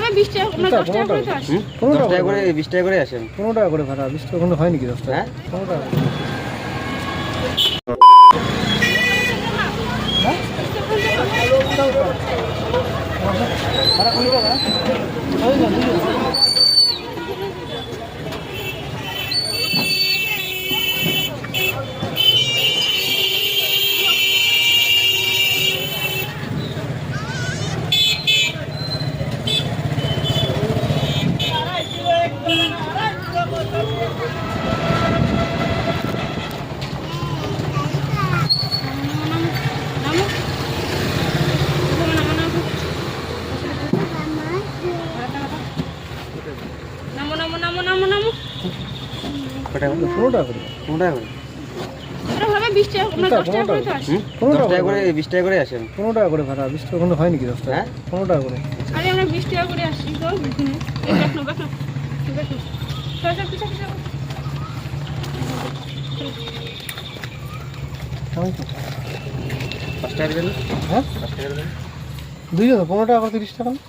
আমরা 20 টাকা আমরা 10 টাকা করে তো আসি। 10 টাকা করে 20 টাকা করে আসেন। 15 টাকা করে ভাড়া, 20 টাকা ওখানে হয় নাকি 10 টাকা? হ্যাঁ 15 টাকা করে। ভাড়া 20 টাকা? ওই না, 2 টাকা। নামো নামো নামো নামো নামো। কত টাকা? 15 টাকা করে। 15 টাকা করে। আমরা ভাবে 20 টাকা আমরা 10 টাকা করে তো আসি। 15 10 টাকা টাকা করে 20 টাকা করে আসেন। 15 টাকা করে ভাড়া, 20 টাকা ওখানে হয় নাকি 10 টাকা? হ্যাঁ 15 টাকা করে। আরে আমরা 20 টাকা করে আসি তো এখানে। এই দেখো দেখো। দেখো। চল চল পিছা পিছা। আমি তো 5 টাকা দিবেন না? হ্যাঁ 5 টাকা দিবেন। দুইজন 15 টাকা করে 30 টাকা না?